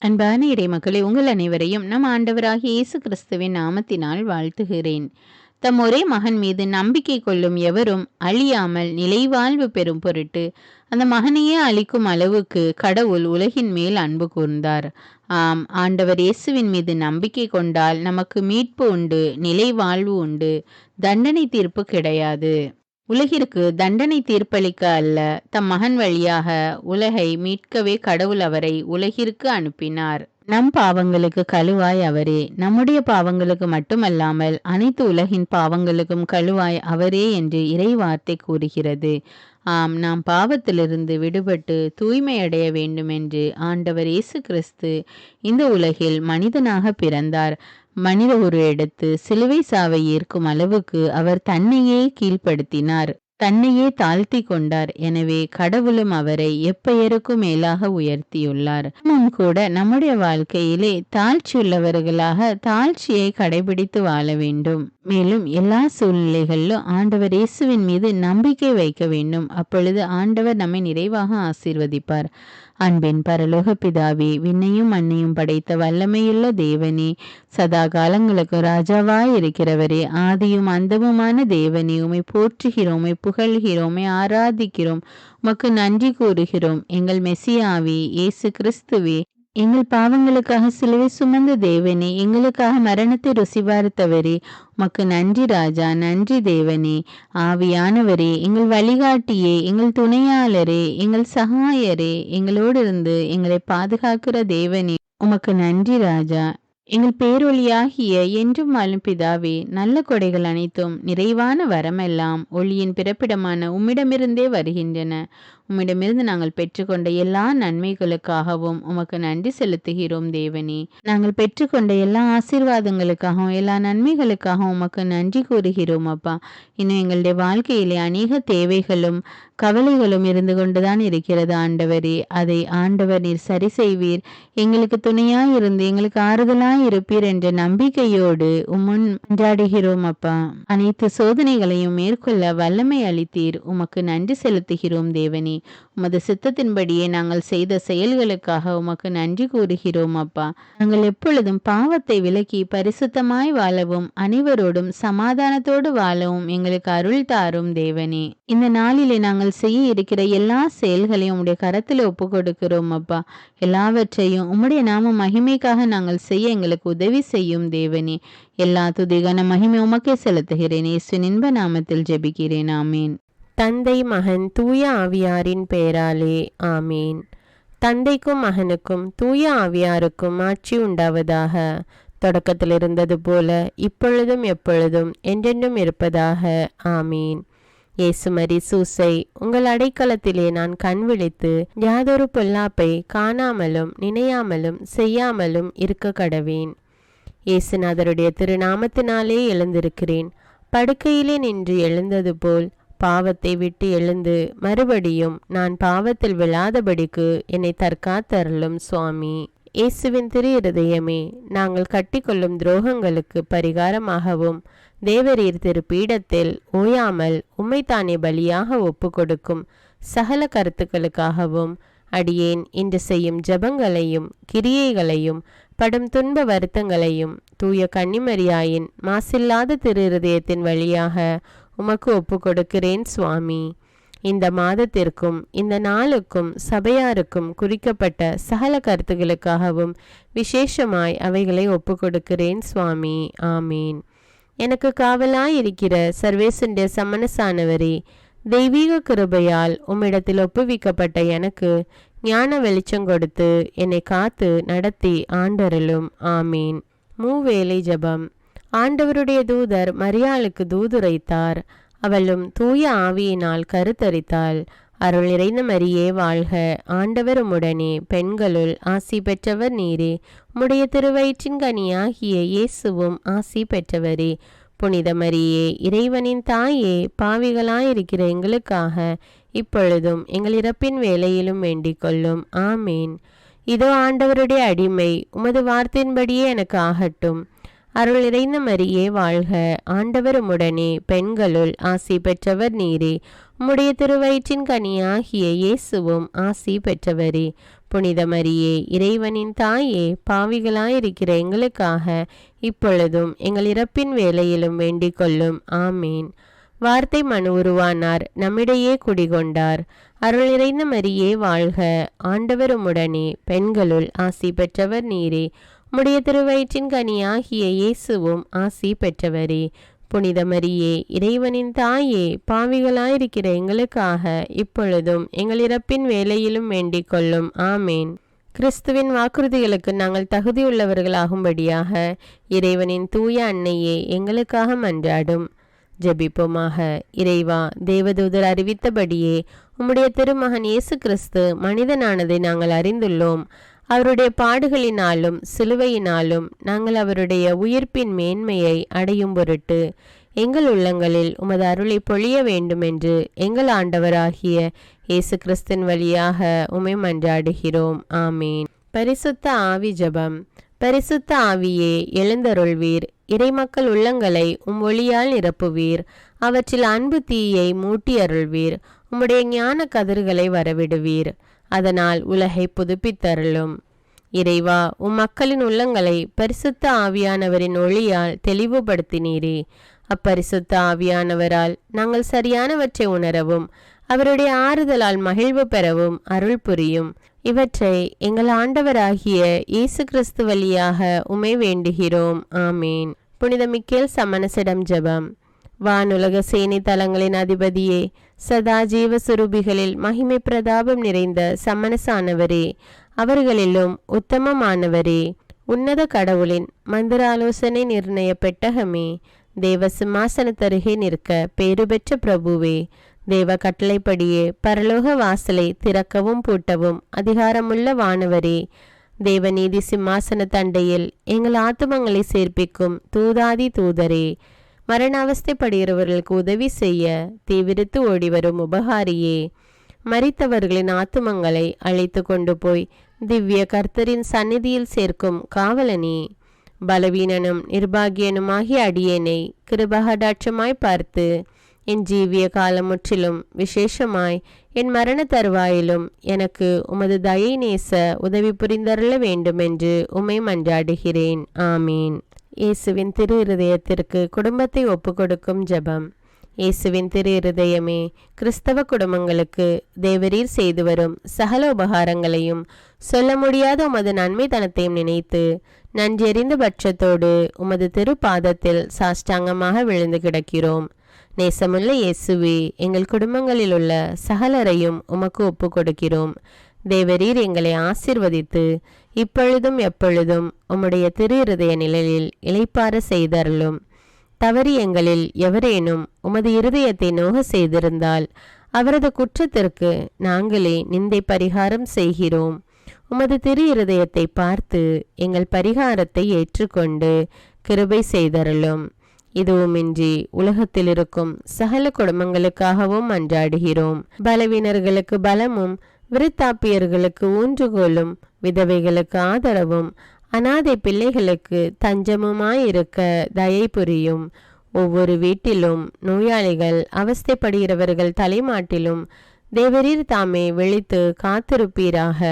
அன்பான இறைமக்களே, உங்கள் அனைவரையும் நம் ஆண்டவராகிய இயேசு கிறிஸ்துவின் நாமத்தினால் வாழ்த்துகிறேன். தம் ஒரே மகன் மீது நம்பிக்கை கொள்ளும் எவரும் அழியாமல் நிலைவாழ்வு பெறும் பொருட்டு அந்த மகனையே அளிக்கும் அளவுக்கு கடவுள் உலகின் மேல் அன்பு கூர்ந்தார். ஆம், ஆண்டவர் இயேசுவின் மீது நம்பிக்கை கொண்டால் நமக்கு மீட்பு உண்டு, நிலைவாழ்வு உண்டு, தண்டனை தீர்ப்பு கிடையாது. உலகிற்கு தண்டனை தீர்ப்பளிக்க அல்ல, தம் மகன் வழியாக உலகை மீட்கவே கடவுள் அவரை உலகிற்கு அனுப்பினார். நம் பாவங்களுக்கு கழுவாய் அவரே, நம்முடைய பாவங்களுக்கு மட்டுமல்லாமல் அனைத்து உலகின் பாவங்களுக்கும் கழுவாய் அவரே என்று இறை வார்த்தை கூறுகிறது. ஆம், நாம் பாவத்திலிருந்து விடுபட்டு தூய்மையடைய வேண்டுமென்று ஆண்டவர் இயேசு கிறிஸ்து இந்த உலகில் மனிதனாக பிறந்தார். மனித உரு எடுத்து சிலுவை சாவை ஏற்கும் அளவுக்கு அவர் தன்னையே கீழ்ப்படுத்தினார், தன்னையே தாழ்த்தி கொண்டார். எனவே கடவுளும் அவரை எப்பெயருக்கும் மேலாக உயர்த்தியுள்ளார். கூட நம்முடைய வாழ்க்கையிலே தாழ்ச்சியுள்ளவர்களாக தாழ்ச்சியை கடைபிடித்து வாழ வேண்டும். மேலும் எல்லா சூழ்நிலைகளிலும் ஆண்டவர் இயேசுவின் மீது நம்பிக்கை வைக்க வேண்டும். அப்பொழுது ஆண்டவர் நம்மை நிறைவாக ஆசீர்வதிப்பார். அன்பின் பரலோக பிதாவே, விண்ணையும் மண்ணையும் படைத்த வல்லமையுள்ள தேவனே, சதா காலங்களுக்கு ராஜாவாய் இருக்கிறவரே, ஆதியும் அந்தமுமான தேவனே, உமை போற்றுகிறோம், உமை புகழ்கிறோம், உமை ஆராதிக்கிறோம், உமக்கு நன்றி கூறுகிறோம். எங்கள் மெசியாவே, இயேசு கிறிஸ்துவே, எங்கள் பாவங்களுக்காக சிலுவை சுமந்த தேவனே, எங்களுக்காக மரணத்தை ருசி பார்த்தவரே, உமக்கு நன்றி ராஜா, நன்றி தேவனே. ஆவியானவரே, எங்கள் வழிகாட்டியே, எங்கள் துணையாளரே, எங்கள் சகாயரே, எங்களோடு இருந்து எங்களை பாதுகாக்கிற தேவனே, உமக்கு நன்றி ராஜா. எங்கள் பேரொளியாகிய என்றும் வாழும் பிதாவே, நல்ல கொடைகள் அனைத்தும் நிறைவான வரமெல்லாம் ஒளியின் பிறப்பிடமான உம்மிடமிருந்தே வருகின்றன. உம்மிடமிருந்து நாங்கள் பெற்றுக்கொண்ட எல்லா நன்மைகளுக்காகவும் உமக்கு நன்றி செலுத்துகிறோம் தேவனே. நாங்கள் பெற்றுக்கொண்ட எல்லா ஆசீர்வாதங்களுக்காகவும் எல்லா நன்மைகளுக்காகவும் உமக்கு நன்றி கூறுகிறோம் அப்பா. இன்னும் எங்களுடைய வாழ்க்கையிலே அநேக தேவைகளும் கவலைகளும் இருந்து கொண்டுதான் இருக்கிறது ஆண்டவரே. அதை ஆண்டவர் நீர் சரி செய்வீர், எங்களுக்கு துணையாய் இருந்து எங்களுக்கு ஆறுதலாய் இருப்பீர் என்ற நம்பிக்கையோடு உம்முன் மன்றாடுகிறோம் அப்பா. அனைத்து சோதனைகளையும் மேற்கொள்ள வல்லமை அளித்தீர், உமக்கு நன்றி செலுத்துகிறோம் தேவனே. உமது சித்தத்தின்படியே நாங்கள் செய்த செயல்களுக்காக உமக்கு நன்றி கூறுகிறோம் அப்பா. நாங்கள் எப்பொழுதும் பாவத்தை விலக்கி பரிசுத்தமாய் வாழவும் அனைவரோடும் சமாதானத்தோடு வாழவும் எங்களுக்கு அருள் தாரும் தேவனே. இந்த நாளிலே நாங்கள் செய்ய இருக்கிற எல்லா செயல்களையும் உம்முடைய கரத்தில் ஒப்பு கொடுக்கிறோம் அப்பா. எல்லாவற்றையும் உம்முடைய நாம மகிமைக்காக நாங்கள் செய்ய எங்களுக்கு உதவி செய்யும் தேவனே. எல்லா துதிகான மகிமை உமக்கே செலுத்துகிறேன். இயேசுவின் இன்ப நாமத்தில் ஜெபிக்கிறேன். ஆமீன். தந்தை மகன் தூய ஆவியாரின் பெயராலே ஆமீன். தந்தைக்கும் மகனுக்கும் தூய ஆவியாருக்கும் ஆட்சி உண்டாவதாக. தொடக்கத்தில் இருந்தது போல இப்பொழுதும் எப்பொழுதும் என்றென்றும் இருப்பதாக. ஆமீன். இயேசுமரி சூசை, உங்கள் அடைக்கலத்திலே நான் கண் விழித்து யாதொரு பொல்லாப்பை காணாமலும் நினையாமலும் செய்யாமலும் இருக்க கடவேன். இயேசுநாதருடைய திருநாமத்தினாலே எழுந்திருக்கிறேன். படுக்கையிலே நின்று எழுந்தது போல் பாவத்தை விட்டு எழுந்து மறுபடியும் நான் பாவத்தில் விழாதபடிக்கு என்னை தற்காத்தருளும் சுவாமி. இயேசுவின் திரு இருதயமே, நாங்கள் கட்டிக்கொள்ளும் துரோகங்களுக்கு பரிகாரமாகவும் தேவரீர் திரு பீடத்தில் ஓயாமல் உம்மைத்தானே பலியாக ஒப்பு கொடுக்கும் சகல கருத்துக்களுக்காகவும் அடியேன் இன்று செய்யும் ஜபங்களையும் கிரியைகளையும் படும் துன்ப வருத்தங்களையும் தூய கன்னிமரியாயின் மாசில்லாத திரு இருதயத்தின் வழியாக உமக்கு ஒப்பு கொடுக்கிறேன் சுவாமி. இந்த மாதத்திற்கும் இந்த நாளுக்கும் சபையாருக்கும் குறிக்கப்பட்ட சகல கருத்துகளுக்காகவும் விசேஷமாய் அவைகளை ஒப்பு கொடுக்கிறேன் சுவாமி. ஆமீன். எனக்கு காவலாயிருக்கிற சர்வேசனுடைய சமனசானவரே, தெய்வீக கிருபையால் உம்மிடத்தில் ஒப்புவிக்கப்பட்ட எனக்கு ஞான வெளிச்சம் கொடுத்து என்னை காத்து நடத்தி ஆண்டருளும். ஆமீன். மூவேளை ஜபம். ஆண்டவருடைய தூதர் மரியாளுக்கு தூதுரைத்தார். அவளும் தூய ஆவியினால் கருத்தரித்தாள். அருள் நிறைந்த மரியே வாழ்க, ஆண்டவர் உம்முடனே, பெண்களுள் ஆசி பெற்றவர் நீரே. உம்முடைய திருவயிற்றின் கனியாகிய இயேசுவும் ஆசி பெற்றவரே. புனித மரியே, இறைவனின் தாயே, பாவிகளாயிருக்கிற எங்களுக்காக இப்பொழுதும் எங்கள் இறப்பின் வேளையிலும் வேண்டிக் கொள்ளும். ஆமீன். இதோ ஆண்டவருடைய அடிமை, உமது வார்த்தையின்படியே எனக்கு ஆகட்டும். அருள் நிறைந்த மரியே வாழ்க, ஆண்டவர் உம்முடனே, பெண்களுள் ஆசி பெற்றவர் நீரே. உம்முடைய திருவயிற்றின் கனியாகிய இயேசுவும் ஆசி பெற்றவரே. புனித மரியே, இறைவனின் தாயே, பாவிகளாயிருக்கிற எங்களுக்காக இப்பொழுதும் எங்கள் இறப்பின் வேளையிலும் வேண்டிக் கொள்ளும். ஆமீன். வார்த்தை மனு உருவானார், நம்மிடையே குடிகொண்டார். அருள் நிறைந்த மரியே வாழ்க, ஆண்டவர் உம்முடனே, பெண்களுள் ஆசி பெற்றவர் நீரே. உம்முடைய திருவயிற்றின் கனியாகிய இயேசுவும் ஆசி பெற்றவரே. புனித மரியே, இறைவனின் தாயே, பாவிகளாயிருக்கிற எங்களுக்காக இப்பொழுதும் எங்கள் இறப்பின் வேளையிலும் வேண்டிக் கொள்ளும். ஆமேன். கிறிஸ்துவின் வாக்குறுதிகளுக்கு நாங்கள் தகுதியுள்ளவர்களாகும்படியாக இறைவனின் தூய அன்னையே எங்களுக்காக மன்றாடும். ஜெபிப்போமாக. இறைவா, தேவதூதர் அறிவித்தபடியே உம்முடைய திருமகன் இயேசு கிறிஸ்து மனிதனானதை நாங்கள் அறிந்துள்ளோம். அவருடைய பாடுகளினாலும் சிலுவையினாலும் நாங்கள் அவருடைய உயிர்ப்பின் மேன்மையை அடையும் பொருட்டு எங்கள் உள்ளங்களில் உமது அருளை பொழிய வேண்டுமென்று எங்கள் ஆண்டவராகிய இயேசு கிறிஸ்தின் வழியாக உம்மை மன்றாடுகிறோம். ஆமீன். பரிசுத்த ஆவி ஜெபம். பரிசுத்த ஆவியே, எழுந்தருள்வீர். இறைமக்கள் உள்ளங்களை உம் ஒளியால் நிரப்புவீர். அவற்றில் அன்பு தீயை மூட்டி அருள்வீர். உம்முடைய ஞான கதிர்களை வரவிடுவீர். அதனால் உலகை புதுப்பித்தருளும். இறைவா, உம் மக்களின் உள்ளங்களை பரிசுத்த ஆவியானவரின் ஒளியால் தெளிவுபடுத்தினீரே. அப்பரிசுத்த ஆவியானவரால் நாங்கள் சரியானவற்றை உணரவும் அவருடைய ஆறுதலால் மகிழ்வு பெறவும் அருள் புரியும். இவற்றை எங்கள் ஆண்டவராகிய இயேசு கிறிஸ்து வழியாக உம்மை வேண்டுகிறோம். ஆமீன். புனித மிக்கேல் சமணசிடம் ஜெபம். வானுலக சேனை தலங்களின் அதிபதியே, சதா ஜீவ சுரூபிகளில் மகிமை பிரதாபம் நிறைந்த சமணசானவரே, அவர்களிலும் உத்தமமானவரே, உன்னத கடவுளின் மந்திர ஆலோசனை நிர்ணய பெட்டகமே, தேவ சிம்மாசனத்தருகே நிற்க பேறு பெற்ற பிரபுவே, தேவ கட்டளைப்படியே பரலோக வாசலை திறக்கவும் பூட்டவும் அதிகாரமுள்ள வானவரே, தேவநீதி சிம்மாசன தண்டையில் எங்கள் ஆத்துமங்களை சேர்ப்பிக்கும் தூதாதி தூதரே, மரண அவஸ்தைப்படுகிறவர்களுக்கு உதவி செய்ய தீவிரித்து ஓடிவரும் உபகாரியே, மரித்தவர்களின் ஆத்துமங்களை அழைத்து கொண்டு போய் திவ்ய கர்த்தரின் சந்நிதியில் சேர்க்கும் காவலனே, பலவீனனும் நிர்பாகியனுமாகிய அடியேனை கிருபகடாட்சமாய் பார்த்து என் ஜீவிய காலம் முற்றிலும் விசேஷமாய் என் மரண தருவாயிலும் எனக்கு உமது தயை நேச உதவி புரிந்தருள வேண்டுமென்று உம்மை மன்றாடுகிறேன். ஆமீன். இயேசுவின் திரு இருதயத்திற்கு குடும்பத்தை ஒப்புக்கொடுக்கும் ஜெபம். இயேசுவின் திரு இருதயமே, கிறிஸ்தவ குடும்பங்களுக்கு தேவரீர் செய்து வரும் சகல உபகாரங்களையும் சொல்ல முடியாத உமது நன்மைத்தனத்தையும் நினைத்து நன்றெறிந்த பட்சத்தோடு உமது திரு பாதத்தில் சாஷ்டாங்கமாக விழுந்து கிடக்கிறோம். நேசமுள்ள இயேசுவே, எங்கள் குடும்பங்களில் உள்ள சகலரையும் உமக்கு ஒப்பு கொடுக்கிறோம். தேவரீர் எங்களை ஆசீர்வதித்து இப்பொழுதும் எப்பொழுதும் உம்முடைய திரு இருதய நிழலில் இளைப்பாற செய்தருளும். தவறி எங்களில் எவரேனும் உமது இருதயத்தை நோக செய்திருந்தால் அவரது குற்றத்திற்கு நாங்களே நிந்தை பரிகாரம் செய்கிறோம். உமது திரு இருதயத்தை பார்த்து எங்கள் பரிகாரத்தை ஏற்றுக்கொண்டு கிருபை செய்தருளும். இதுவுமின்றி உலகத்தில் இருக்கும் சகல குடும்பங்களுக்காகவும் மன்றாடுகிறோம். பலவீனர்களுக்கு பலமும், விருத்தாப்பியர்களுக்கு ஊன்றுகோலும், விதவைகளுக்கு ஆதரவும், அனாதை பிள்ளைகளுக்கு தஞ்சமுமாயிருக்க தயை புரியும். ஒவ்வொரு வீட்டிலும் நோயாளிகள் அவஸ்தைப்படுகிறவர்கள் தலைமாட்டிலும் தேவரீர் தாமே விழித்து காத்திருப்பீராக.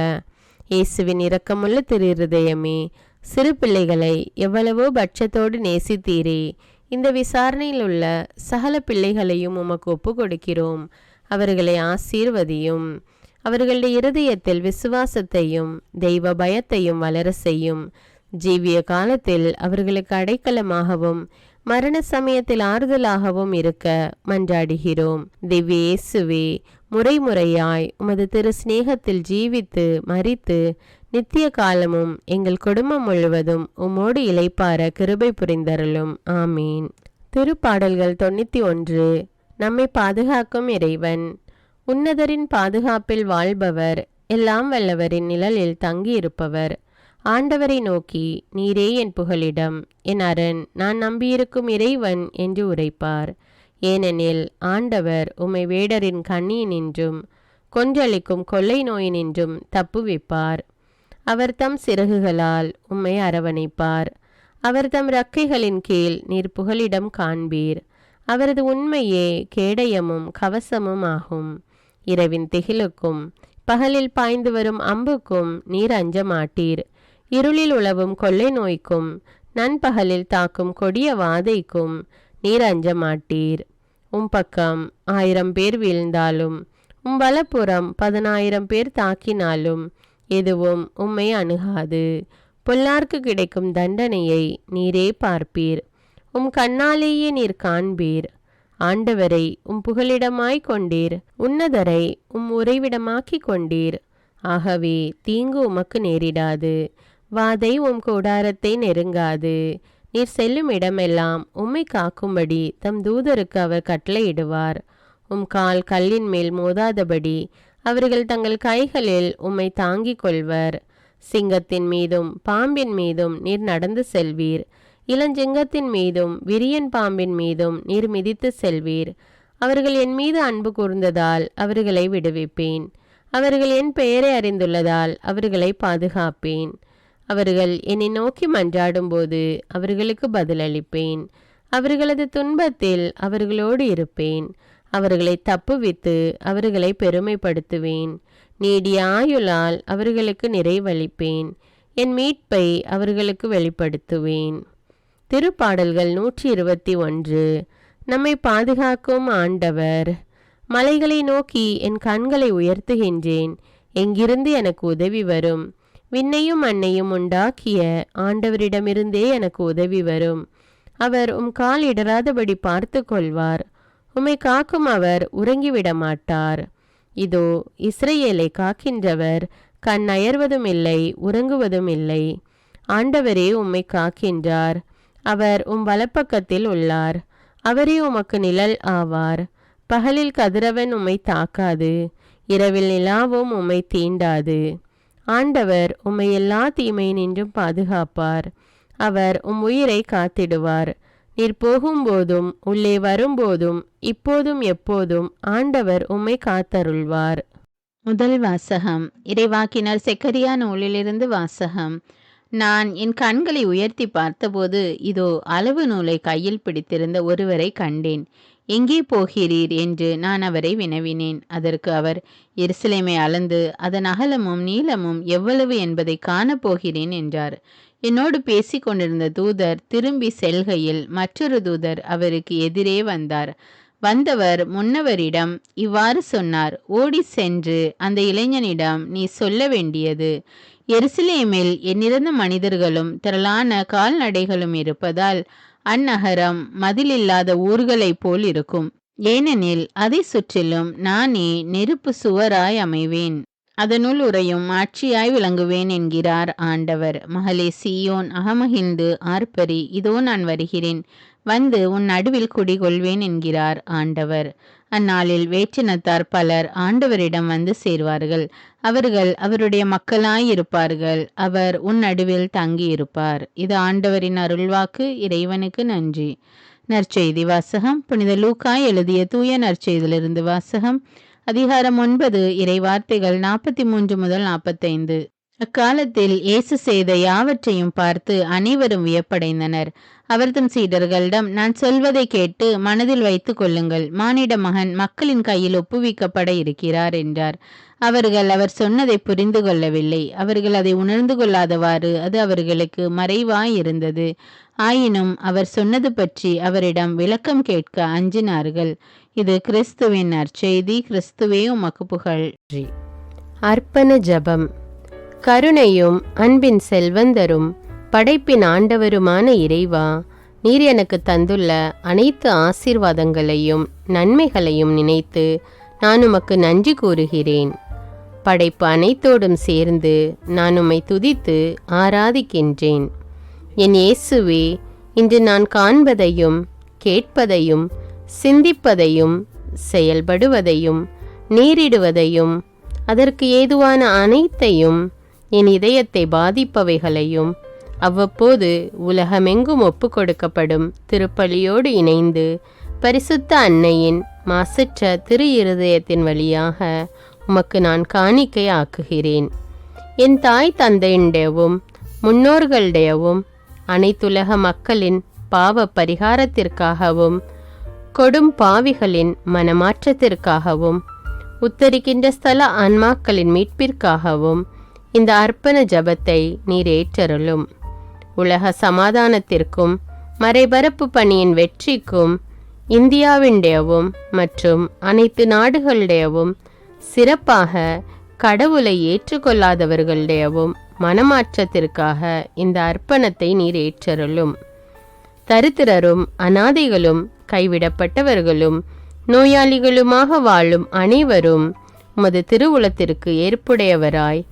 இயேசுவின் இரக்கமுள்ள திரு இருதயமே, சிறு பிள்ளைகளை எவ்வளவோ பட்சத்தோடு நேசித்தீரே. இந்த விசாரணையில் உள்ள சகல பிள்ளைகளையும் உமக்கு ஒப்பு கொடுக்கிறோம். அவர்களை ஆசீர்வதியும். அவர்களுடைய இருதயத்தில் விசுவாசத்தையும் தெய்வ பயத்தையும் வளர செய்யும். ஜீவிய காலத்தில் அவர்களுக்கு அடைக்கலமாகவும் மரண சமயத்தில் ஆறுதலாகவும் இருக்க மன்றாடுகிறோம். திவ்ய இயேசுவே, முறைமுறையாய் உமது திரு சிநேகத்தில் ஜீவித்து மரித்து நித்திய காலமும் எங்கள் குடும்பம் முழுவதும் உம்மோடு இளைப்பார கிருபை புரிந்தருளும். ஆமீன். திருப்பாடல்கள் 91. நம்மை பாதுகாக்கும் இறைவன். உன்னதரின் பாதுகாப்பில் வாழ்பவர், எல்லாம் வல்லவரின் நிழலில் தங்கியிருப்பவர். ஆண்டவரை நோக்கி, நீரே என் புகலிடம், என் அரண், நான் நம்பியிருக்கும் இறைவன் என்று உரைப்பார். ஏனெனில் ஆண்டவர் உம்மை வேடரின் கண்ணியினின்றும் கொன்றளிக்கும் கொள்ளை நோயினின்றும் தப்புவிப்பார். அவர் தம் சிறகுகளால் உம்மை அரவணைப்பார். அவர் தம் இறக்கைகளின் கீழ் நீர் புகலிடம் காண்பீர். அவரது உண்மையே கேடயமும் கவசமும் ஆகும். இரவின் திகிலுக்கும் பகலில் பாய்ந்து வரும் அம்புக்கும் நீர் அஞ்ச மாட்டீர். இருளில் உலவும் கொள்ளை நோய்க்கும் நண்பகலில் தாக்கும் கொடிய வாதைக்கும் நீர் அஞ்ச மாட்டீர். பக்கம் 1000 பேர் வீழ்ந்தாலும் வலப்புறம் 10,000 பேர் தாக்கினாலும் எதுவும் உம்மை அணுகாது. பொல்லார்க்கு கிடைக்கும் தண்டனையை நீரே பார்ப்பீர். கண்ணாலேயே நீர் காண்பீர். ஆண்டவரை புகலிடமாய் கொண்டீர். உன்னதரை உறைவிடமாக்கி கொண்டீர். ஆகவே தீங்கு உமக்கு நேரிடாது. வாதை கூடாரத்தை நெருங்காது. நீர் செல்லும் இடமெல்லாம் உம்மை காக்கும்படி தம் தூதருக்கு அவர் கட்டளையிடுவார். கால் கல்லின் மேல் மோதாதபடி அவர்கள் தங்கள் கைகளில் உம்மை தாங்கிக் கொள்வர். சிங்கத்தின் மீதும் பாம்பின் மீதும் நீர் நடந்து செல்வீர். இளஞ்சிங்கத்தின் மீதும் விரியன் பாம்பின் மீதும் நீர் மிதித்து செல்வீர். அவர்கள் என் மீது அன்பு கூர்ந்ததால் அவர்களை விடுவிப்பேன். அவர்கள் என் பெயரை அறிந்துள்ளதால் அவர்களை பாதுகாப்பேன். அவர்கள் என்னை நோக்கி மன்றாடும்போது அவர்களுக்கு பதிலளிப்பேன். அவர்களது துன்பத்தில் அவர்களோடு இருப்பேன். அவர்களை தப்புவித்து அவர்களை பெருமைப்படுத்துவேன். நீடிய ஆயுளால் அவர்களுக்கு நிறைவளிப்பேன். என் மீட்பை அவர்களுக்கு வெளிப்படுத்துவேன். திருப்பாடல்கள் 121. நம்மை பாதுகாக்கும் ஆண்டவர். மலைகளை நோக்கி என் கண்களை உயர்த்துகின்றேன். எங்கிருந்து எனக்கு உதவி வரும்? விண்ணையும் மண்ணையும் உண்டாக்கிய ஆண்டவரிடமிருந்தே எனக்கு உதவி வரும். அவர் கால் இடராதபடி பார்த்து கொள்வார். உம்மை காக்கும் அவர் உறங்கிவிட மாட்டார். இதோ இஸ்ரவேலை காக்கின்றவர் கண் அயர்வதும் இல்லை, உறங்குவதும் இல்லை. ஆண்டவரே உம்மை காக்கின்றார். அவர் வலப்பக்கத்தில் உள்ளார். அவரே உமக்கு நிழல் ஆவார். பகலில் கதிரவன் உம்மை தாக்காது, இரவில் நிலாவும் உம்மை தீண்டாது. ஆண்டவர் உம்மை எல்லா தீமையினின்றும் பாதுகாப்பார். அவர் உயிரை காத்திடுவார். நீர் போகும்போதும் உள்ளே வரும்போதும் இப்போதும் எப்போதும் ஆண்டவர் உம்மை காத்தருள்வார். முதல் வாசகம். இறைவாக்கினர் செக்கரியா நூலிலிருந்து வாசகம். நான் என் கண்களை உயர்த்தி பார்த்தபோது இதோ அளவு நூலை கையில் பிடித்திருந்த ஒருவரை கண்டேன். எங்கே போகிறீர் என்று நான் அவரை வினவினேன். அதற்கு அவர், எருசலேமை அளந்து அதன் அகலமும் நீளமும் எவ்வளவு என்பதை காணப்போகிறேன் என்றார். என்னோடு பேசி கொண்டிருந்த தூதர் திரும்பி செல்கையில் மற்றொரு தூதர் அவருக்கு எதிரே வந்தார். வந்தவர் முன்னவரிடம் இவ்வாறு சொன்னார், ஓடி சென்று அந்த இளைஞனிடம் நீ சொல்ல வேண்டியது, எருசலேமில் எண்ணிறந்த மனிதர்களும் திரளான கால்நடைகளும் இருப்பதால் அந்நகரம் மதிலில்லாத ஊர்களைப் போல் இருக்கும். ஏனெனில் அதை சுற்றிலும் நானே நெருப்பு சுவராய் அமைவேன், அதனுள் உறையும் ஆட்சியாய் விளங்குவேன் என்கிறார் ஆண்டவர். மகளே சீயோன், அகமகிழ்ந்து ஆர்ப்பரி, இதோ நான் வருகிறேன், வந்து உன் நடுவில் குடிகொள்வேன் என்கிறார் ஆண்டவர். அந்நாளில் வேற்றினத்தார் பலர் ஆண்டவரிடம் வந்து சேர்வார்கள். அவர்கள் அவருடைய மக்களாயிருப்பார்கள். அவர் உன் நடுவில் தங்கியிருப்பார். இது ஆண்டவரின் அருள்வாக்கு. இறைவனுக்கு நன்றி. நற்செய்தி வாசகம். புனித லூக்கா எழுதிய தூய நற்செய்தியிலிருந்து வாசகம். அதிகாரம் 9, இறைவார்த்தைகள் 43 முதல் 45. அக்காலத்தில் இயேசு செய்த யாவற்றையும் பார்த்து அனைவரும் வியப்படைந்தனர். அவர் தம் சீடர்களிடம், நான் சொல்வதை கேட்டு மனதில் வைத்துக் கொள்ளுங்கள். மானிட மகன் மக்களின் கையில் ஒப்புவிக்கப்பட இருக்கிறார் என்றார். அவர்கள் அவர் சொன்னதை புரிந்து கொள்ளவில்லை. அவர்கள் அதை உணர்ந்து கொள்ளாதவாறு அது அவர்களுக்கு மறைவாய் இருந்தது. ஆயினும் அவர் சொன்னது பற்றி அவரிடம் விளக்கம் கேட்க அஞ்சினார்கள். இது கிறிஸ்துவின் நற்செய்தி. கிறிஸ்துவே உமக்கு புகழ். அர்ப்பண ஜெபம். கருணையும் அன்பின் செல்வந்தரும் படைப்பின் ஆண்டவருமான இறைவா, நீர் எனக்கு தந்துள்ள அனைத்து ஆசீர்வாதங்களையும் நன்மைகளையும் நினைத்து நான் உமக்கு நன்றி கூறுகிறேன். படைப்பு அனைத்தோடும் சேர்ந்து நான் உம்மை துதித்து ஆராதிக்கின்றேன். என் இயேசுவே, இன்று நான் காண்பதையும் கேட்பதையும் சிந்திப்பதையும் செயல்படுவதையும் நேரிடுவதையும் அதற்கு ஏதுவான அனைத்தையும் என் இதயத்தை பாதிப்பவைகளையும் அவ்வப்போது உலகமெங்கும் ஒப்பு கொடுக்கப்படும் திருப்பலியோடு இணைந்து பரிசுத்த அன்னையின் மாசற்ற திரு இருதயத்தின் வழியாக உமக்கு நான் காணிக்கை ஆக்குகிறேன். என் தாய் தந்தையுடையவும் முன்னோர்களுடையவும் அனைத்துலக மக்களின் பாவ பரிகாரத்திற்காகவும் கொடும் பாவிகளின் மனமாற்றத்திற்காகவும் உத்தரிக்கின்ற ஸ்தல ஆன்மாக்களின் மீட்பிற்காகவும் இந்த அர்ப்பண ஜபத்தை நீர் ஏற்றருளும். உலக சமாதானத்திற்கும் மறைபரப்பு பணியின் வெற்றிக்கும் இந்தியாவின்டையவும் மற்றும் அனைத்து நாடுகளுடையவும் சிறப்பாக கடவுளை ஏற்றுக்கொள்ளாதவர்களுடையவும் மனமாற்றத்திற்காக இந்த அர்ப்பணத்தை நீர் ஏற்றருளும். தரித்திரரும் அனாதைகளும் கைவிடப்பட்டவர்களும் நோயாளிகளுமாக வாழும் அனைவரும் உமது திருவுளத்திற்கு ஏற்புடையவராய்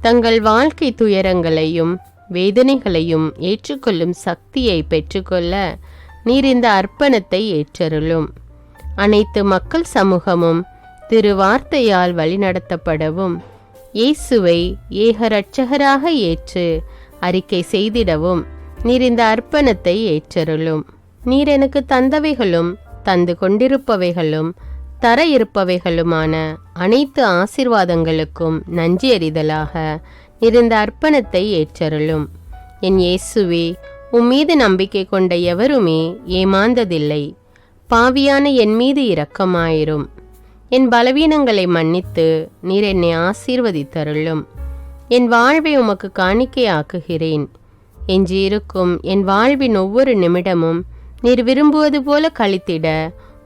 தங்கள் வாழ்க்கை துயரங்களையும் வேதனைகளையும் ஏற்றுக்கொள்ளும் சக்தியை பெற்றுக்கொள்ள நீர் இந்த அர்ப்பணத்தை ஏற்றருளும். அனைத்து மக்கள் சமூகமும் திருவார்த்தையால் வழிநடத்தப்படவும் இயேசுவை ஏக இரட்சகராக ஏற்று அறிக்கை செய்திடவும் நீர் இந்த அர்ப்பணத்தை ஏற்றருளும். நீர் எனக்கு தந்தவைகளும் தந்து கொண்டிருப்பவைகளும் தர இருப்பவைகளுமான அனைத்து ஆசீர்வாதங்களுக்கும் நன்றி அறிதலாக நீர் இந்த அர்ப்பணத்தை ஏற்றருளும். என் இயேசுவே, உம்மீது நம்பிக்கை கொண்ட எவருமே ஏமாந்ததில்லை. பாவியான என் மீது இரக்கமாயிரும். என் பலவீனங்களை மன்னித்து நீர் என்னை ஆசீர்வதித்தருளும். என் வாழ்வை உமக்கு காணிக்கையாக்குகிறேன். எஞ்சியிருக்கும் என் வாழ்வின் ஒவ்வொரு நிமிடமும் நீர் விரும்புவது போல கழித்திட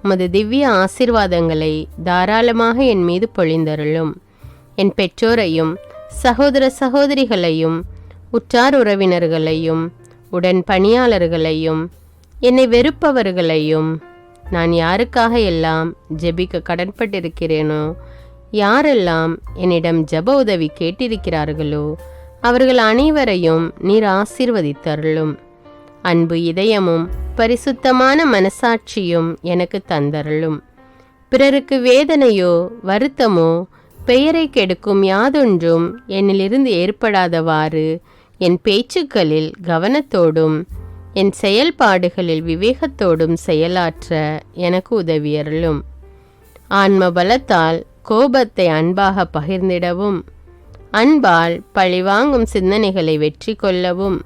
உமது திவ்ய ஆசீர்வாதங்களை தாராளமாக என் மீது பொழிந்தருளும். என் பெற்றோரையும் சகோதர சகோதரிகளையும் உற்றார் உறவினர்களையும் உடன் பணியாளர்களையும் என்னை வெறுப்பவர்களையும் நான் யாருக்காக எல்லாம் ஜெபிக்க கடன்பட்டிருக்கிறேனோ, யாரெல்லாம் என்னிடம் ஜெப உதவி கேட்டிருக்கிறார்களோ அவர்கள் அனைவரையும் நீர் ஆசீர்வதித்தருளும். அன்பு இதயமும் பரிசுத்தமான மனசாட்சியும் எனக்கு தந்தருளும். பிறருக்கு வேதனையோ வருத்தமோ பெயரை கெடுக்கும் யாதொன்றும் என்னிலிருந்து ஏற்படாதவாறு என் பேச்சுக்களில் கவனத்தோடும் என் செயல்பாடுகளில் விவேகத்தோடும் செயலாற்ற எனக்கு உதவியருளும். ஆன்ம பலத்தால் கோபத்தை அன்பாக பகிர்ந்திடவும் அன்பால் பழிவாங்கும் சிந்தனைகளை வெற்றி கொள்ளவும்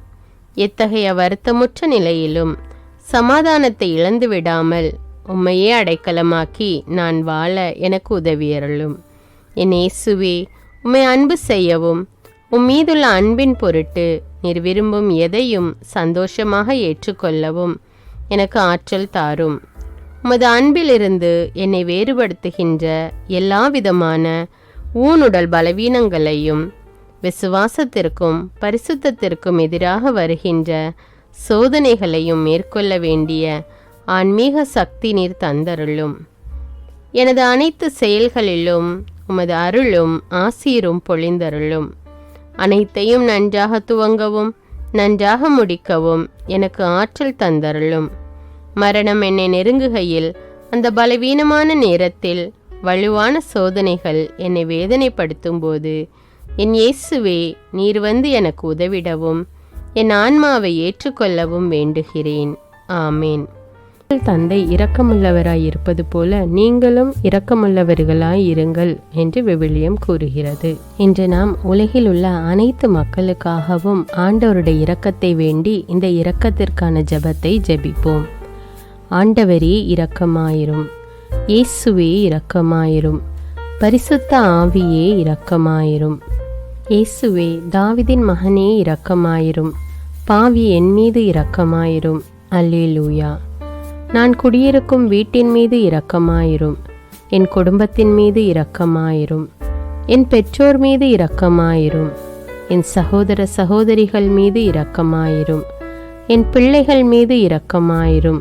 எத்தகைய வருத்தமுற்ற நிலையிலும் சமாதானத்தை இழந்து விடாமல் உம்மையே அடைக்கலமாக்கி நான் வாழ எனக்கு உதவியருளும். என் இயேசுவே, உம்மை அன்பு செய்யவும் உம்மீதுள்ள அன்பின் பொருட்டு நீர் விரும்பும் எதையும் சந்தோஷமாக ஏற்றுக்கொள்ளவும் எனக்கு ஆற்றல் தாரும். உமது அன்பிலிருந்து என்னை வேறுபடுத்துகின்ற எல்லா விதமான ஊனுடல் பலவீனங்களையும் விசுவாசத்திற்கும் பரிசுத்தத்திற்கும் எதிராக வருகின்ற சோதனைகளையும் மேற்கொள்ள வேண்டிய ஆன்மீக சக்தி நீர் தந்தருளும். எனது அனைத்து செயல்களிலும் உமது அருளும் ஆசீரும் பொழிந்தருளும். அனைத்தையும் நன்றாக துவங்கவும் நன்றாக முடிக்கவும் எனக்கு ஆற்றல் தந்தருளும். மரணம் என்னை நெருங்குகையில் அந்த பலவீனமான நேரத்தில் வலுவான சோதனைகள் என்னை வேதனைப்படுத்தும் போது என் இயேசுவே, நீர் வந்து எனக்கு உதவிடவும் என் ஆன்மாவை ஏற்றுக்கொள்ளவும் வேண்டுகிறேன். ஆமேன். தந்தை இரக்கமுள்ளவராய் இருப்பது போல நீங்களும் இரக்கமுள்ளவர்களாய் இருங்கள் என்று விவிலியம் கூறுகிறது. இன்று நாம் உலகில் உள்ள அனைத்து மக்களுக்காகவும் ஆண்டவருடைய இரக்கத்தை வேண்டி இந்த இரக்கத்திற்கான ஜெபத்தை ஜெபிப்போம். ஆண்டவரே இரக்கமாயிரும். இயேசுவே இரக்கமாயிரும். பரிசுத்த ஆவியே இரக்கமாயிரும். இயேசுவே, தாவீதின் மகனே இரக்கமாயிரும். பாவி என் மீது இரக்கமாயிரும். அல்லேலூயா. நான் குடியிருக்கும் வீட்டின் மீது இரக்கமாயிரும். என் குடும்பத்தின் மீது இரக்கமாயிரும். என் பெற்றோர் மீது இரக்கமாயிரும். என் சகோதர சகோதரிகள் மீது இரக்கமாயிரும். என் பிள்ளைகள் மீது இரக்கமாயிரும்.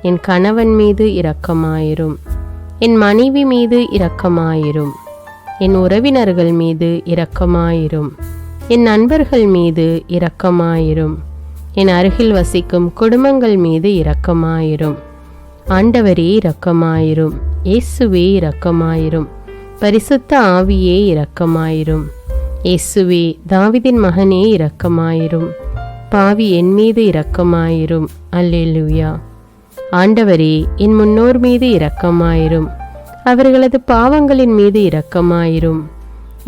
என் கணவன் மீது இரக்கமாயிரும். என் மனைவி மீது இரக்கமாயிரும். என் உறவினர்கள் மீது இரக்கமாயிரும். என் நண்பர்கள் மீது இரக்கமாயிரும். என் அருகில் வசிக்கும் குடும்பங்கள் மீது இரக்கமாயிரும். ஆண்டவரே இரக்கமாயிரும். இயேசுவே இரக்கமாயிரும். பரிசுத்த ஆவியே இரக்கமாயிரும். இயேசுவே, தாவீதின் மகனே இரக்கமாயிரும். பாவி என் மீது இரக்கமாயிரும். அல்லேலூயா. ஆண்டவரே, என் முன்னோர் மீது இரக்கமாயிரும். அவர்களது பாவங்களின் மீது இரக்கமாயிரும்.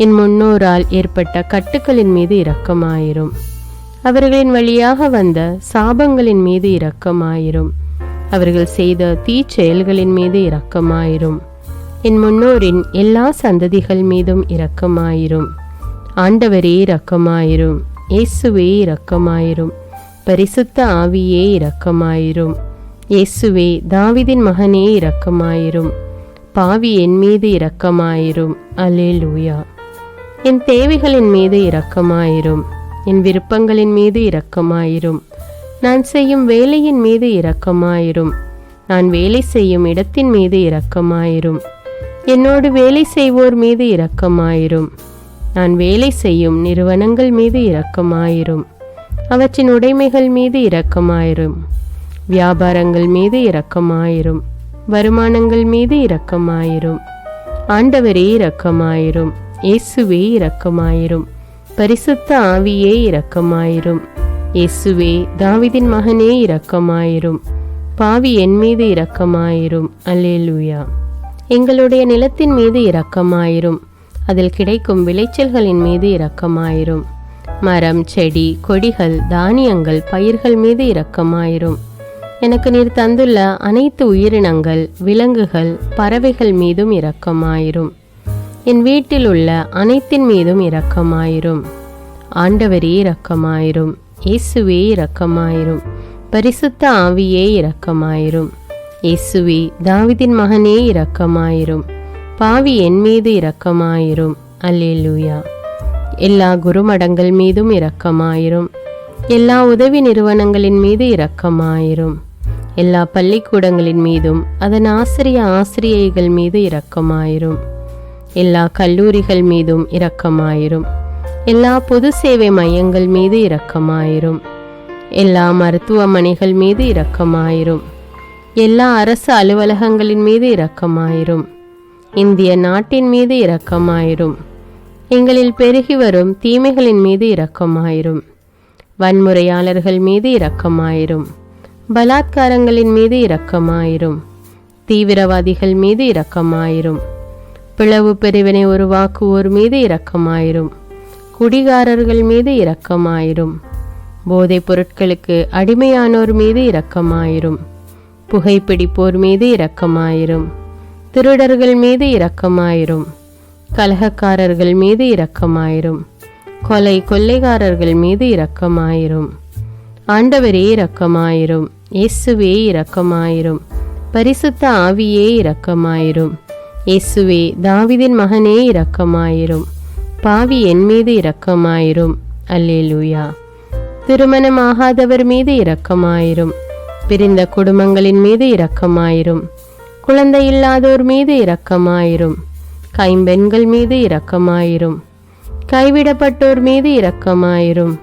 என் முன்னோரால் ஏற்பட்ட கட்டுக்களின் மீது இரக்கமாயிரும். அவர்களின் வழியாக வந்த சாபங்களின் மீது இரக்கமாயிரும். அவர்கள் செய்த தீச்செயல்களின் மீது இரக்கமாயிரும். என் முன்னோரின் எல்லா சந்ததிகள் மீதும் இரக்கமாயிரும். ஆண்டவரே இரக்கமாயிரும். இயேசுவே இரக்கமாயிரும். பரிசுத்த ஆவியே இரக்கமாயிரும். இயேசுவே தாவீதின் மகனே இரக்கமாயிரும். பாவி என் மீது இரக்கமாயிரும். அல்லேலூயா. என் தேவைகளின் மீது இரக்கமாயிரும். என் விருப்பங்களின் மீது இரக்கமாயிரும். நான் செய்யும் வேலையின் மீது இரக்கமாயிரும். நான் வேலை செய்யும் இடத்தின் மீது இரக்கமாயிரும். என்னோடு வேலை செய்வோர் மீது இரக்கமாயிரும். நான் வேலை செய்யும் நிறுவனங்கள் மீது இரக்கமாயிரும். அவற்றின் உடைமைகள் மீது இரக்கமாயிரும். வியாபாரங்கள் மீது இரக்கமாயிரும். வருமானங்கள் மீது இரக்கமாயிரும். ஆண்டவரே இரக்கமாயிரும். இயேசுவே இரக்கமாயிரும். பரிசுத்த ஆவியே இரக்கமாயிரும். இயேசுவே தாவீதின் மகனே இரக்கமாயிரும். பாவி என் மீது இரக்கமாயிரும். அல்லேலூயா. எங்களுடைய நிலத்தின் மீது இரக்கமாயிரும். அதில் கிடைக்கும் விளைச்சல்களின் மீது இரக்கமாயிரும். மரம், செடி, கொடிகள், தானியங்கள், பயிர்கள் மீது இரக்கமாயிரும். எனக்கு நீர் தந்துள்ள அனைத்து உயிரினங்கள், விலங்குகள், பறவைகள் மீதும் இரக்கமாயிரும். என் வீட்டில் உள்ள அனைத்தின் மீதும் இரக்கமாயிரும். ஆண்டவரே இரக்கமாயிரும். இயேசுவே இரக்கமாயிரும். பரிசுத்த ஆவியே இரக்கமாயிரும். இயேசுவே தாவீதின் மகனே இரக்கமாயிரும். பாவி என் மீது இரக்கமாயிரும். அல்லேலூயா. எல்லா குருமடங்கள் மீதும் இரக்கமாயிரும். எல்லா உதவி நிறுவனங்களின் மீது இரக்கமாயிரும். எல்லா பள்ளிக்கூடங்களின் மீதும் அதன் ஆசிரியைகள் மீது இரக்கமாயிரும். எல்லா கல்லூரிகள் மீதும் இரக்கமாயிரும். எல்லா பொது சேவை மையங்கள் மீது இரக்கமாயிரும். எல்லா மருத்துவமனைகள் மீது இரக்கமாயிரும். எல்லா அரசு அலுவலகங்களின் மீது இரக்கமாயிரும். இந்திய நாட்டின் மீது இரக்கமாயிரும். எங்களில் பெருகி வரும் தீமைகளின் மீது இரக்கமாயிரும். வன்முறையாளர்கள் மீது இரக்கமாயிரும். பலாத்காரங்களின் மீது இரக்கமாயிரும். தீவிரவாதிகள் மீது இரக்கமாயிரும். பிளவு பிரிவினை உருவாக்குவோர் மீது இரக்கமாயிரும். குடிகாரர்கள் மீது இரக்கமாயிரும். போதைப் பொருட்களுக்கு அடிமையானோர் மீது இரக்கமாயிரும். புகைப்பிடிப்போர் மீது இரக்கமாயிரும். திருடர்கள் மீது இரக்கமாயிரும். கலகக்காரர்கள் மீது இரக்கமாயிரும். கொள்ளைக்காரர்கள் மீது இரக்கமாயிரும். ஆண்டவரே இரக்கமாயிரும். இயேசுவே இரக்கமாயிரும். பரிசுத்த ஆவியே இரக்கமாயிரும். இயேசுவே தாவீதின் மகனே இரக்கமாயிரும். பாவி என் மீது இரக்கமாயிரும். அல்லேலூயா. திருமணமாகாதவர் மீது இரக்கமாயிரும். பிரிந்த குடும்பங்களின் மீது இரக்கமாயிரும். குழந்தை இல்லாதோர் மீது இரக்கமாயிரும். கைம்பெண்கள் மீது இரக்கமாயிரும். கைவிடப்பட்டோர் மீது இரக்கமாயிரும்.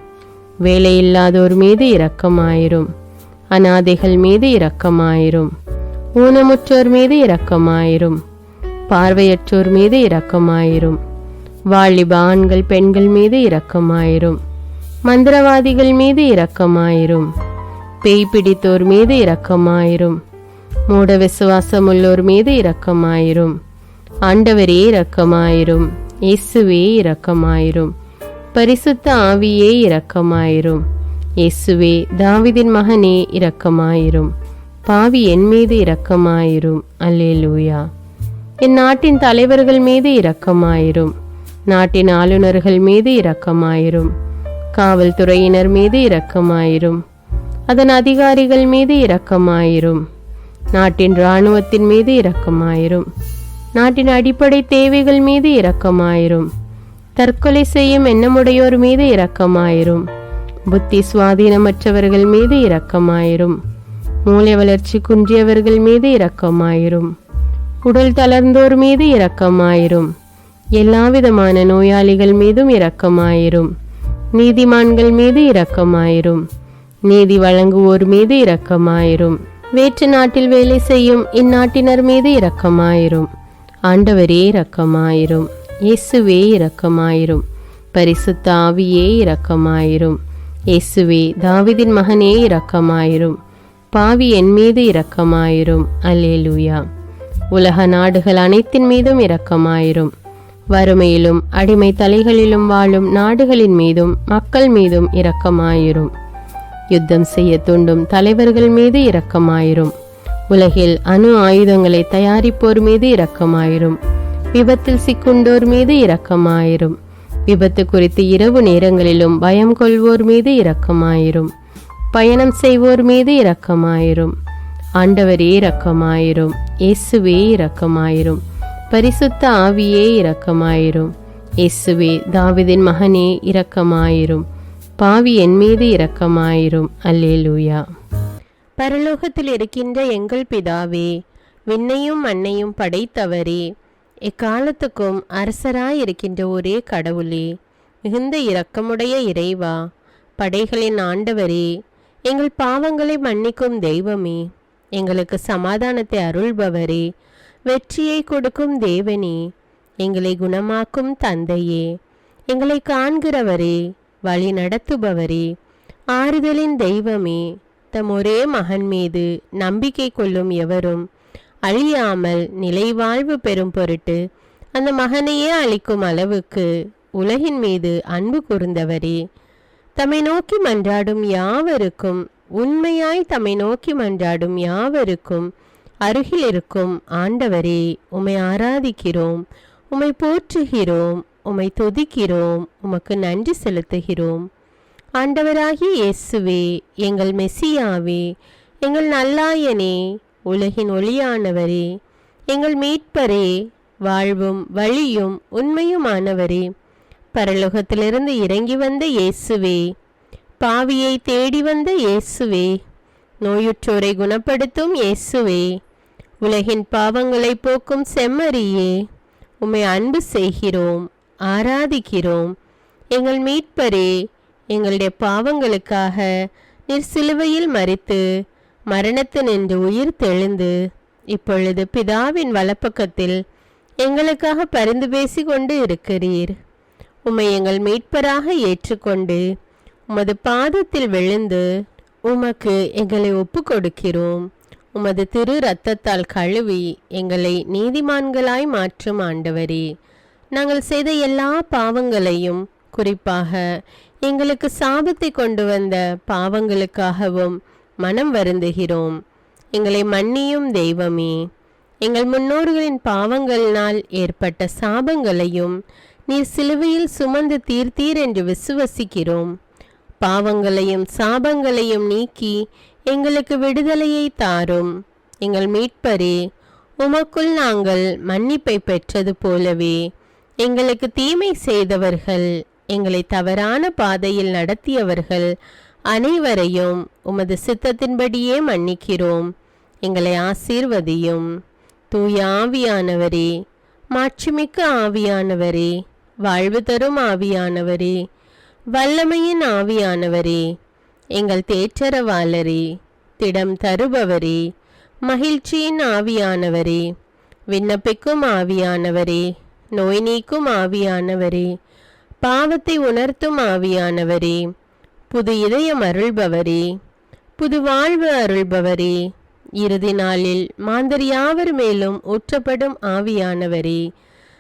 வேலையில்லாதோர் மீது இரக்கமாயிரும். அநாதைகள் மீது இரக்கமாயிரும். ஊனமுற்றோர் மீது இரக்கமாயிரும். பார்வையற்றோர் மீது இரக்கமாயிரும். வாலிப ஆண்கள் பெண்கள் மீது இரக்கமாயிரும். மந்திரவாதிகள் மீது இரக்கமாயிரும். பேய் பிடித்தோர் மீது இரக்கமாயிரும். மூட விசுவாசமுள்ளோர் மீது இரக்கமாயிரும். ஆண்டவரே இரக்கமாயிரும். இயேசுவே இரக்கமாயிரும். பரிசுத்த ஆவியே இரக்கமாயிரும். இயேசுவே தாவீதின் மகனே இரக்கமாயிரும். பாவி என் மீது இரக்கமாயிரும். அல்லேலூயா. என் நாட்டின் தலைவர்கள் மீது இரக்கமாயிரும். நாட்டின் ஆளுநர்கள் மீது இரக்கமாயிரும். காவல்துறையினர் மீது இரக்கமாயிரும். அதன் அதிகாரிகள் மீது இரக்கமாயிரும். நாட்டின் இராணுவத்தின் மீது இரக்கமாயிரும். நாட்டின் அடிப்படை தேவைகள் மீது இரக்கமாயிரும். தற்கொலை செய்யும் எண்ணமுடையோர் மீது இரக்கமாயிரும். புத்தி சுவாதீனமற்றவர்கள் மீது இரக்கமாயிரும். மூளை வளர்ச்சி குன்றியவர்கள் மீது இரக்கமாயிரும். உடல் தளர்ந்தோர் மீது இரக்கமாயிரும். எல்லாவிதமான நோயாளிகள் மீதும் இரக்கமாயிரும். நீதிமான்கள் மீது இரக்கமாயிரும். நீதி வழங்குவோர் மீது இரக்கமாயிரும். வேற்று நாட்டில் வேலை செய்யும் இந்நாட்டினர் மீது இரக்கமாயிரும். ஆண்டவரே இரக்கமாயிரும். இயேசுவே இரக்கமாயிரும். பரிசுத்த ஆவியே இரக்கமாயிரும். இயேசுவே தாவீதின் மகனே இரக்கமாயிரும். பாவி என் மீது இரக்கமாயிரும். அல்லேலூயா. உலக நாடுகள் அனைத்தின் மீதும் இரக்கமாயிரும். வறுமையிலும் அடிமை தலைகளிலும் வாழும் நாடுகளின் மீதும் மக்கள் மீதும் இரக்கமாயிரும். யுத்தம் செய்ய தூண்டும் தலைவர்கள் மீது இரக்கமாயிரும். உலகில் அணு ஆயுதங்களை தயாரிப்போர் மீது இரக்கமாயிரும். விபத்தில் சிக்குண்டோர் மீது இரக்கமாயிரும். விபத்து குறித்து இரவு நேரங்களிலும் பயம் கொள்வோர் மீது இரக்கமாயிரும். பயணம் செய்வோர் மீது இரக்கமாயிரும். ஆண்டவரே இரக்கமாயிரும். இயேசுவே இரக்கமாயிரும். பரிசுத்த ஆவியே இரக்கமாயிரும். இயேசுவே தாவீதின் மகனே இரக்கமாயிரும். பாவி என் மீது இரக்கமாயிரும். அல்லேலூயா. பரலோகத்தில் இருக்கின்ற எங்கள் பிதாவே, விண்ணையும் மண்ணையும் படைத்தவரே, எக்காலத்துக்கும் அரசராயிருக்கின்ற ஒரே கடவுளே, மிகுந்த இரக்கமுடைய இறைவா, படைகளின் ஆண்டவரே, எங்கள் பாவங்களை மன்னிக்கும் தெய்வமே, எங்களுக்கு சமாதானத்தை அருள்பவரே, வெற்றியை கொடுக்கும் தேவனே, எங்களை குணமாக்கும் தந்தையே, எங்களை காண்கிறவரே, வழி நடத்துபவரே, ஆறுதலின் தெய்வமே, தம் ஒரே மகன் மீது நம்பிக்கை கொள்ளும் எவரும் அழியாமல் நிலைவாழ்வு பெறும் பொருட்டு அந்த மகனையே அளிக்கும் அளவுக்கு உலகின் மீது அன்பு கூர்ந்தவரே, தம்மை நோக்கி மன்றாடும் யாவருக்கும், உண்மையாய் தம்மை நோக்கி மன்றாடும் யாவருக்கும் அருகில் இருக்கும் ஆண்டவரே, உம்மை ஆராதிக்கிறோம், உம்மை போற்றுகிறோம், உம்மை துதிக்கிறோம், உமக்கு நன்றி செலுத்துகிறோம். ஆண்டவராகிய இயேசுவே, எங்கள் மெசியாவே, எங்கள் நல்லாயனே, உலகின் ஒளியானவரே, எங்கள் மீட்பரே, வாழ்வும் வழியும் உண்மையுமானவரே, பரலோகத்திலிருந்து இறங்கி வந்த இயேசுவே, பாவியை தேடி வந்த இயேசுவே, நோயுற்றோரை குணப்படுத்தும் இயேசுவே, உலகின் பாவங்களை போக்கும் செம்மறியே, உம்மை அன்பு செய்கிறோம், ஆராதிக்கிறோம். எங்கள் மீட்பரே, எங்களுடைய பாவங்களுக்காக நீர் சிலுவையில் மரித்து மரணத்தினின்று உயிர் தெழுந்து இப்பொழுது பிதாவின் வலப்பக்கத்தில் எங்களுக்காக பரிந்து பேசி கொண்டு இருக்கிறீர். உம்மை எங்கள் மீட்பராக ஏற்றுக்கொண்டு உமது பாதத்தில் விழுந்து உமக்கு எங்களை ஒப்பு கொடுக்கிறோம். உமது திரு இரத்தத்தால் கழுவி எங்களை நீதிமான்களாய் மாற்றும் ஆண்டவரே, நாங்கள் செய்த எல்லா பாவங்களையும், குறிப்பாக எங்களுக்கு சாபத்தை கொண்டு வந்த பாவங்களுக்காகவும் மனம் வருந்துகிறோம். எங்களை மன்னியும் தெய்வமே, எங்கள் முன்னோர்களின் பாவங்களினால் ஏற்பட்ட சாபங்களையும் நீர் சிலுவையில் சுமந்து தீர்த்தீர் என்று விசுவசிக்கிறோம். பாவங்களையும் சாபங்களையும் நீக்கி எங்களுக்கு விடுதலையை தாரும். எங்கள் மீட்பரே, உமக்குள் நாங்கள் மன்னிப்பை பெற்றது போலவே எங்களுக்கு தீமை செய்தவர்கள், எங்களை தவறான பாதையில் நடத்தியவர்கள் அனைவரையும் உமது சித்தத்தின்படியே மன்னிக்கிறோம். எங்களை ஆசீர்வதியும். தூய ஆவியானவரே, மாட்சிமிக்க ஆவியானவரே, வாழ்வு தரும் ஆவியானவரே, வல்லமையின் ஆவியானவரே, எங்கள் தேற்றரவாளரே, திடம் தருபவரே, மகிழ்ச்சியின் ஆவியானவரே, விண்ணப்பிக்கும் ஆவியானவரே, நோய் நீக்கும் ஆவியானவரே, பாவத்தை உணர்த்தும் ஆவியானவரே, புது இதயம் அருள்பவரே, புது வாழ்வு அருள்பவரே, இறுதி நாளில் மாந்தர் யாவர் மேலும் ஊற்றப்படும் ஆவியானவரே,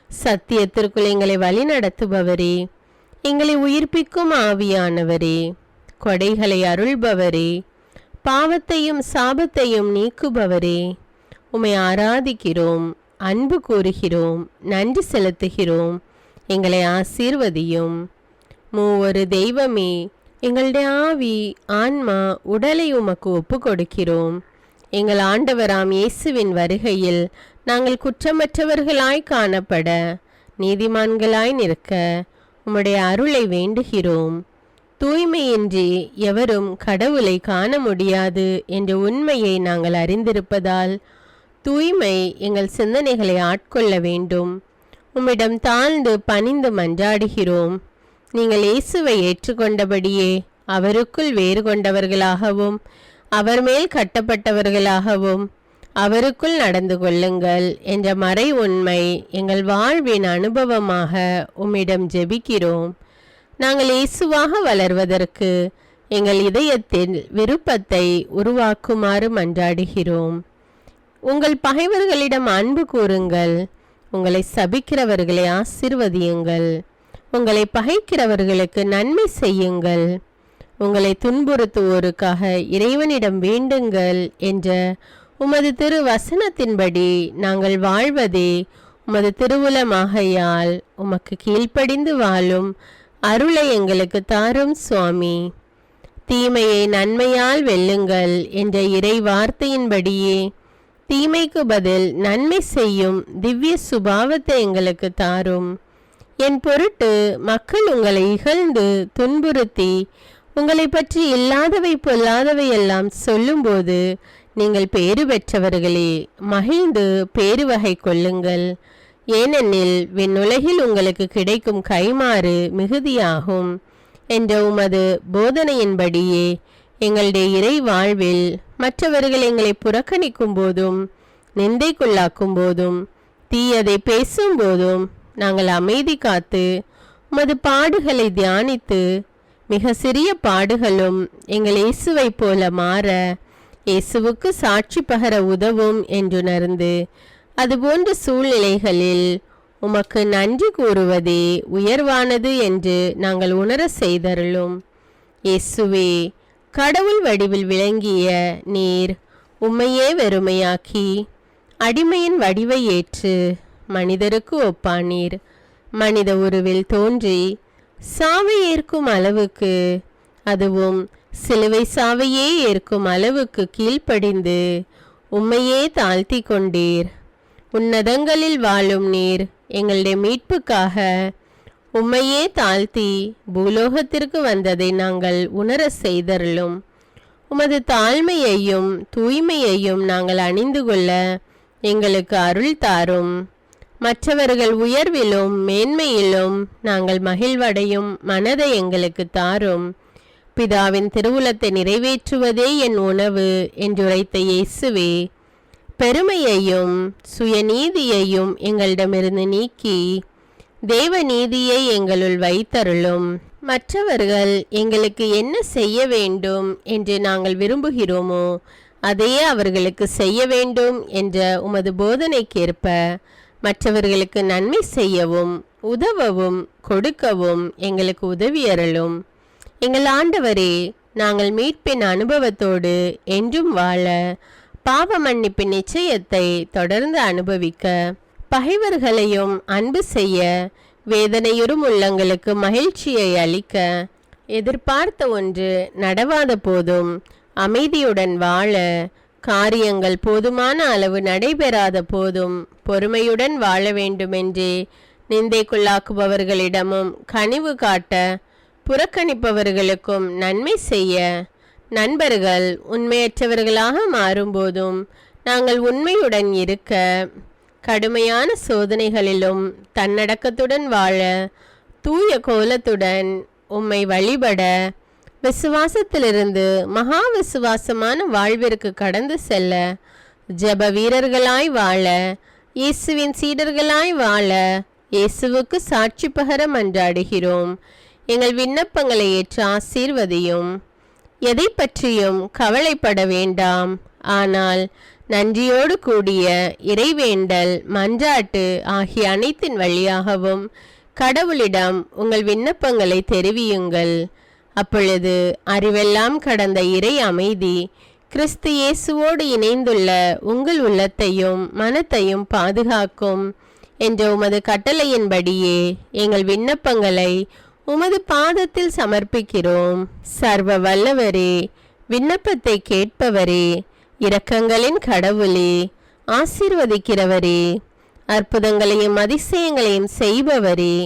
சத்தியத்திற்குள் எங்களை வழி நடத்துபவரே, எங்களை உயிர்ப்பிக்கும் ஆவியானவரே, கொடைகளை அருள்பவரே, பாவத்தையும் சாபத்தையும் நீக்குபவரே, உம்மை ஆராதிக்கிறோம், அன்பு கூறுகிறோம், நன்றி செலுத்துகிறோம். எங்களை ஆசீர்வதியும். மூவொரு தெய்வமே, எங்களுடைய ஆவி, ஆன்மா, உடலை உமக்கு ஒப்பு கொடுக்கிறோம். எங்கள் ஆண்டவராம் இயேசுவின் வருகையில் நாங்கள் குற்றமற்றவர்களாய் காணப்பட, நீதிமான்களாய் நிற்க உம்முடைய அருளை வேண்டுகிறோம். தூய்மையின்றி எவரும் கடவுளை காண முடியாது என்ற உண்மையை நாங்கள் அறிந்திருப்பதால் தூய்மை எங்கள் சிந்தனைகளை ஆட்கொள்ள வேண்டும். உம்மிடம் தாழ்ந்து பணிந்து மன்றாடுகிறோம். நீங்கள் இயேசுவை ஏற்றுக்கொண்டபடியே அவருக்குள் வேறு கொண்டவர்களாகவும் அவர் மேல் கட்டப்பட்டவர்களாகவும் அவருக்குள் நடந்து கொள்ளுங்கள் என்ற மறை உண்மை எங்கள் வாழ்வின் அனுபவமாக உம்மிடம் ஜெபிக்கிறோம். நாங்கள் இயேசுவாக வளர்வதற்கு எங்கள் இதயத்தில் விருப்பத்தை உருவாக்குமாறு மன்றாடுகிறோம். உங்கள் பகைவர்களிடம் அன்பு கூறுங்கள். உங்களை சபிக்கிறவர்களை ஆசீர்வதியுங்கள். உங்களை பகைக்கிறவர்களுக்கு நன்மை செய்யுங்கள். உங்களை துன்புறுத்துவோருக்காக இறைவனிடம் வேண்டுங்கள் என்ற உமது திரு வசனத்தின்படி நாங்கள் வாழ்வதே உமது திருவுலமாகையால் உமக்கு கீழ்ப்படிந்து வாழும் அருளை எங்களுக்கு தாரும் சுவாமி. தீமையை நன்மையால் வெல்லுங்கள் என்ற இறை வார்த்தையின்படியே தீமைக்கு பதில் நன்மை செய்யும் திவ்ய சுபாவத்தை எங்களுக்கு தாரும். என் பொருட்டு மக்கள் உங்களை இகழ்ந்து துன்புறுத்தி உங்களை பற்றி இல்லாதவை பொல்லாதவை எல்லாம் சொல்லும்போது நீங்கள் பேறு பெற்றவர்களே, மகிழ்ந்து பேருவகை கொள்ளுங்கள். ஏனெனில் விண்ணுலகில் உங்களுக்கு கிடைக்கும் கைமாறு மிகுதியாகும் என்ற உமது போதனையின்படியே எங்களுடைய இறை வாழ்வில் மற்றவர்கள் எங்களை புறக்கணிக்கும் போதும் நிந்தைக்குள்ளாக்கும் போதும் தீயதை பேசும்போதும் நாங்கள் அமைதி காத்து உமது பாடுகளை தியானித்து மிக சிறிய பாடுகளும் எங்கள் இயேசுவை போல மாற இயேசுவுக்கு சாட்சி பகர உதவும் என்றுணர்ந்து அதுபோன்ற சூழ்நிலைகளில் உமக்கு நன்றி கூறுவதே உயர்வானது என்று நாங்கள் உணர செய்தருளும். இயேசுவே, கடவுள் வடிவில் விளங்கிய நீர் உம்மையே வெறுமையாக்கி அடிமையின் வடிவை ஏற்று மனிதருக்கு ஒப்பானீர். மனித உருவில் தோன்றி சாவை ஏற்கும் அளவுக்கு, அதுவும் சிலுவை சாவையே ஏற்கும் அளவுக்கு கீழ்ப்படிந்து உம்மையே தாழ்த்தி கொண்டீர். உன்னதங்களில் வாழும் நீர் எங்களுடைய மீட்புக்காக உம்மையே தாழ்த்தி பூலோகத்திற்கு வந்ததை நாங்கள் உணர செய்தருளும். உமது தாழ்மையையும் தூய்மையையும் நாங்கள் அணிந்து கொள்ள எங்களுக்கு அருள் தாரும். மற்றவர்கள் உயர்விலும் மேன்மையிலும் நாங்கள் மகிழ்வடையும் மனதை எங்களுக்கு தாரும். பிதாவின் திருவுலத்தை நிறைவேற்றுவதே என் உணவு என்றுரைத்த இயேசுவே, பெருமையையும் சுயநீதியையும் எங்களிடமிருந்து நீக்கி தேவ நீதியை எங்களுள் வைத்தருளும். மற்றவர்கள் எங்களுக்கு என்ன செய்ய வேண்டும் என்று நாங்கள் விரும்புகிறோமோ அதையே அவர்களுக்கு செய்ய வேண்டும் என்ற உமது போதனைக்கேற்ப மற்றவர்களுக்கு நன்மை செய்யவும் உதவவும் கொடுக்கவும் எங்களுக்கு உதவியருளும். எங்கள் ஆண்டவரே, நாங்கள் மீட்பின் அனுபவத்தோடு என்றும் வாழ, பாவ மன்னிப்பின் நிச்சயத்தை தொடர்ந்து அனுபவிக்க, பகைவர்களையும் அன்பு செய்ய, வேதனையுறும் உள்ளங்களுக்கு மகிழ்ச்சியை அளிக்க, எதிர்பார்த்த ஒன்று நடவாத போதும் அமைதியுடன் வாழ, காரியங்கள் போதுமான அளவு நடைபெறாத போதும் பொறுமையுடன் வாழ வேண்டுமென்றே நிந்தைக்குள்ளாக்குபவர்களிடமும் கனிவு காட்ட, புறக்கணிப்பவர்களுக்கும் நன்மை செய்ய, நண்பர்கள் உண்மையற்றவர்களாக மாறும்போதும் நாங்கள் உண்மையுடன் இருக்க, கடுமையான சோதனைகளிலும் தன்னடக்கத்துடன் வாழ, தூய கோலத்துடன் உம்மை வழிபட, விசுவாசத்திலிருந்து மகா விசுவாசமான வாழ்விற்கு கடந்து செல்ல, ஜெப வீரர்களாய் வாழ, இயேசுவின் சீடர்களாய் வாழ, இயேசுவுக்கு சாட்சி பகர மன்றாடுகிறோம். எங்கள் விண்ணப்பங்களை ஏற்று ஆசீர்வதியும். எதை பற்றியும் கவலைப்பட வேண்டாம். ஆனால் நன்றியோடு கூடிய இறைவேண்டல், மன்றாட்டு ஆகிய அனைத்தின் வழியாகவும் கடவுளிடம் உங்கள் விண்ணப்பங்களை தெரிவியுங்கள். அப்பொழுது அறிவெல்லாம் கடந்த இறை அமைதி கிறிஸ்து இயேசுவோடு இணைந்துள்ள உங்கள் உள்ளத்தையும் மனத்தையும் பாதுகாக்கும் என்ற உமது கட்டளையின்படியே எங்கள் விண்ணப்பங்களை உமது பாதத்தில் சமர்ப்பிக்கிறோம். சர்வ வல்லவரே, விண்ணப்பத்தை கேட்பவரே, இரக்கங்களின் கடவுளே, ஆசீர்வதிக்கிறவரே, அற்புதங்களையும் அதிசயங்களையும் செய்பவரே,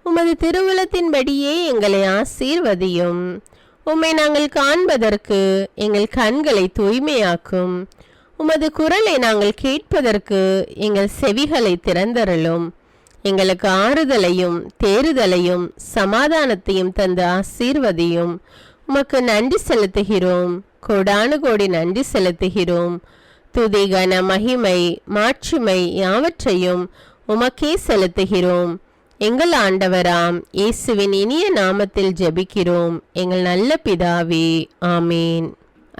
உமது திருவுலத்தின்படியே எங்களை ஆசீர்வதியும். உம்மை நாங்கள் காண்பதற்கு எங்கள் கண்களை தூய்மையாக்கும். உமது குரலை நாங்கள் கேட்பதற்கு எங்கள் செவிகளை திறந்தருளும். எங்களுக்கு ஆறுதலையும் தேறுதலையும் சமாதானத்தையும் தந்து ஆசீர்வதியும். உமக்கு நன்றி செலுத்துகிறோம். கோடானு கோடி நன்றி செலுத்துகிறோம். துதி, கன, மகிமை, மாட்சிமை யாவற்றையும் உமக்கே செலுத்துகிறோம். எங்கள் ஆண்டவராம் இயேசுவின் இனிய நாமத்தில் ஜெபிக்கிறோம் எங்கள் நல்ல பிதாவே, ஆமேன்.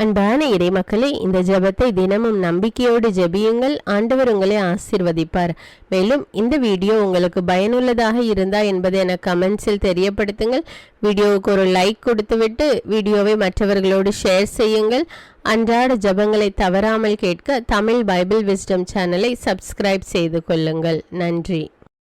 அன்பான இறைமக்களே, இந்த ஜெபத்தை தினமும் நம்பிக்கையோடு ஜெபியுங்கள். ஆண்டவர் உங்களை ஆசீர்வதிப்பார். மேலும் இந்த வீடியோ உங்களுக்கு பயனுள்ளதாக இருந்தா என்பதை எனக்கு கமெண்ட்ஸில் தெரியப்படுத்துங்கள். வீடியோவுக்கு ஒரு லைக் கொடுத்துவிட்டு வீடியோவை மற்றவர்களோடு ஷேர் செய்யுங்கள். அன்றாட ஜெபங்களை தவறாமல் கேட்க தமிழ் பைபிள் விஸ்டம் சேனலை சப்ஸ்கிரைப் செய்து கொள்ளுங்கள். நன்றி.